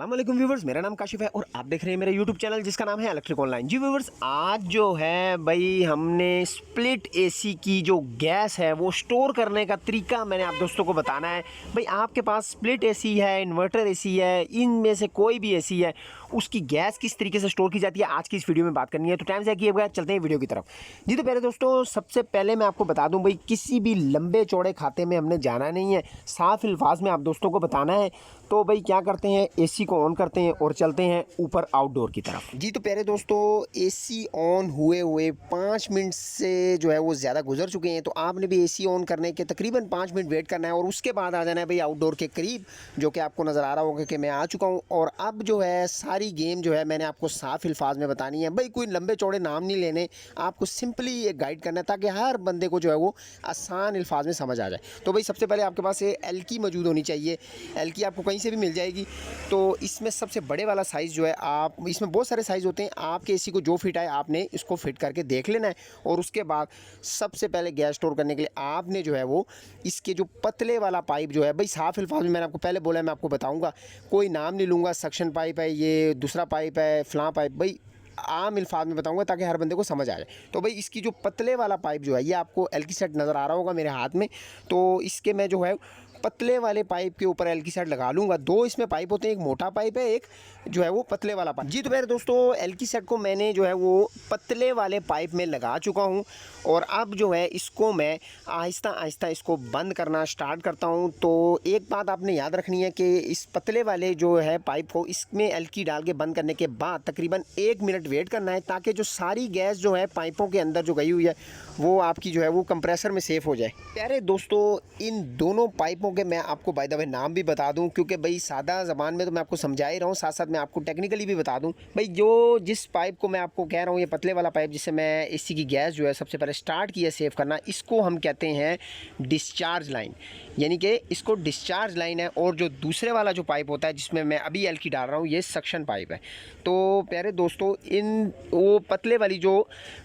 अस्सलाम वालेकुम व्यूवर्स, मेरा नाम काशिफ है और आप देख रहे हैं मेरे यूट्यूब चैनल जिसका नाम है इलेक्ट्रिक ऑनलाइन। जी व्यूवर्स, आज जो है भाई हमने स्प्लिट एसी की जो गैस है वो स्टोर करने का तरीका मैंने आप दोस्तों को बताना है। भाई आपके पास स्प्लिट एसी है, इन्वर्टर एसी है, इनमें से कोई भी एसी है, उसकी गैस किस तरीके से स्टोर की जाती है आज की इस वीडियो में बात करनी है। तो टाइम से किए बगैर चलते हैं वीडियो की तरफ। जी तो पहले दोस्तों, सबसे पहले मैं आपको बता दूं भाई, किसी भी लंबे चौड़े खाते में हमने जाना नहीं है, साफ अल्फाज में आप दोस्तों को बताना है। तो भाई क्या करते हैं, एसी को ऑन करते हैं और चलते हैं ऊपर आउटडोर की तरफ। जी तो पहले दोस्तों, एसी ऑन हुए हुए 5 मिनट से जो है वो ज़्यादा गुजर चुके हैं। तो आपने भी एसी ऑन करने के तकरीबन 5 मिनट वेट करना है और उसके बाद आ जाना है भाई आउटडोर के करीब, जो कि आपको नज़र आ रहा होगा कि मैं आ चुका हूँ। और अब जो है सारी गेम जो है मैंने आपको साफ अल्फाज में बतानी है। भाई कोई लंबे चौड़े नाम नहीं लेने, आपको सिंपली एक गाइड करना है ताकि हर बंदे को जो है वो आसान अल्फाज में समझ आ जाए। तो भाई सबसे पहले आपके पास ये एलकी मौजूद होनी चाहिए। एलकी आपको कहीं से भी मिल जाएगी। तो इसमें सबसे बड़े वाला साइज़ जो है, आप इसमें बहुत सारे साइज़ होते हैं, आपके एसी को जो फिट आए आपने इसको फिट करके देख लेना है। और उसके बाद सबसे पहले गैस स्टोर करने के लिए आपने जो है वो इसके जो पतले वाला पाइप जो है, भाई साफ अल्फाज में मैंने आपको पहले बोला है, मैं आपको बताऊंगा, कोई नाम नहीं लूँगा, सक्शन पाइप है, ये दूसरा पाइप है, फलां पाइप, भाई आम अल्फाज में बताऊंगा ताकि हर बंदे को समझ आ जाए। तो भाई इसकी जो पतले वाला पाइप जो है, ये आपको एलकी सेट नज़र आ रहा होगा मेरे हाथ में। तो इसके मैं जो है पतले वाले पाइप के ऊपर एलकी सेट लगा लूँगा। दो इसमें पाइप होते हैं, एक मोटा पाइप है, एक जो है वो पतले वाला पाइप। जी तो मेरे दोस्तों, एलकी सेट को मैंने जो है वो पतले वाले पाइप में लगा चुका हूँ और अब जो है इसको मैं आहिस्ता आहिस्ता इसको बंद करना स्टार्ट करता हूँ। तो एक बात आपने याद रखनी है कि इस पतले वाले जो है पाइप को इसमें एलकी डाल के बंद करने के बाद तकरीबन 1 मिनट वेट करना है ताकि जो सारी गैस जो है पाइपों के अंदर जो गई हुई है वो आपकी जो है वो कंप्रेसर में सेफ हो जाए। प्यारे दोस्तों, इन दोनों पाइपों के मैं आपको बाय द वे नाम भी बता दूं, क्योंकि भाई सादा ज़बान में तो मैं आपको समझा ही रहा हूँ, साथ साथ मैं आपको टेक्निकली भी बता दूं। भाई जो जिस पाइप को मैं आपको कह रहा हूँ, ये पतले वाला पाइप जिससे मैं एसी की गैस जो है सबसे पहले स्टार्ट किया सेव करना, इसको हम कहते हैं डिस्चार्ज लाइन, यानी कि इसको डिस्चार्ज लाइन है। और जो दूसरे वाला जो पाइप होता है जिसमें मैं अभी एलकी डाल रहा हूँ, ये सक्शन पाइप है। तो प्यारे दोस्तों, इन वो पतले वाली जो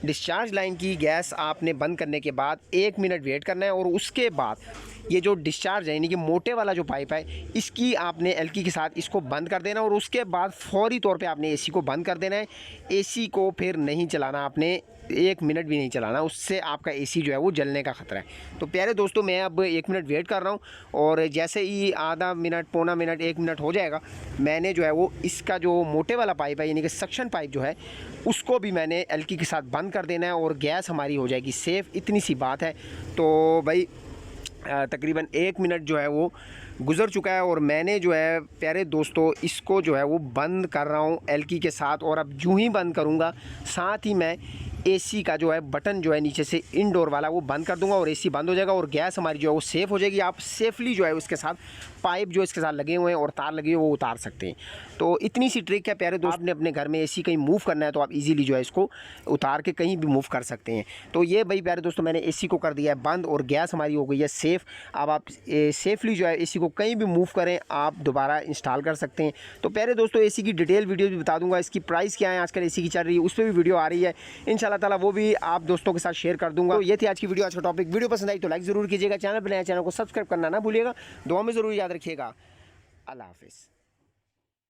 डिस्चार्ज लाइन की गैस आपने बंद करने के बाद 1 मिनट वेट करना है और उसके बाद ये जो डिस्चार्ज है यानी कि मोटे वाला जो पाइप है, इसकी आपने एलकी के साथ इसको बंद कर देना और उसके बाद फौरी तौर पे आपने एसी को बंद कर देना है। एसी को फिर नहीं चलाना, आपने 1 मिनट भी नहीं चलाना, उससे आपका एसी जो है वो जलने का ख़तरा है। तो प्यारे दोस्तों, मैं अब 1 मिनट वेट कर रहा हूँ और जैसे ही आधा मिनट, पौना मिनट, 1 मिनट हो जाएगा, मैंने जो है वो इसका जो मोटे वाला पाइप है यानी कि सक्शन पाइप जो है उसको भी मैंने एलकी के साथ बंद कर देना है और गैस हमारी हो जाएगी सेफ़। इतनी सी बात है। तो भाई तकरीबन 1 मिनट जो है वो गुज़र चुका है और मैंने जो है प्यारे दोस्तों इसको जो है वो बंद कर रहा हूँ एलकी के साथ। और अब यूँ ही बंद करूँगा, साथ ही मैं एसी का जो है बटन जो है नीचे से इनडोर वाला वो बंद कर दूंगा और एसी बंद हो जाएगा और गैस हमारी जो है वो सेफ़ हो जाएगी। आप सेफली जो है उसके साथ पाइप जो इसके साथ लगे हुए हैं और तार लगे हुए वो उतार सकते हैं। तो इतनी सी ट्रिक है प्यारे दोस्त। आपने अपने घर में एसी कहीं मूव करना है तो आप इजीली जो है इसको उतार के कहीं भी मूव कर सकते हैं। तो ये भाई प्यारे दोस्तों, मैंने एसी को कर दिया है बंद और गैस हमारी हो गई है सेफ़। अब आप सेफली जो है एसी को कहीं भी मूव करें, आप दोबारा इंस्टॉल कर सकते हैं। तो प्यारे दोस्तों, एसी की डिटेल वीडियो भी बता दूंगा, इसकी प्राइस क्या है आजकल एसी की चल रही है, उस पर भी वीडियो आ रही है इंशाल्लाह ताला, वो भी आप दोस्तों के साथ शेयर कर दूंगा। तो ये थी आज की वीडियो, आज का टॉपिक। वीडियो पसंद आई तो लाइक ज़रूर कीजिएगा, चैनल पर नया चैनल को सब्सक्राइब करना ना भूलिएगा, दुआ में ज़रूर याद रखिएगा। अल्लाह हाफिज़।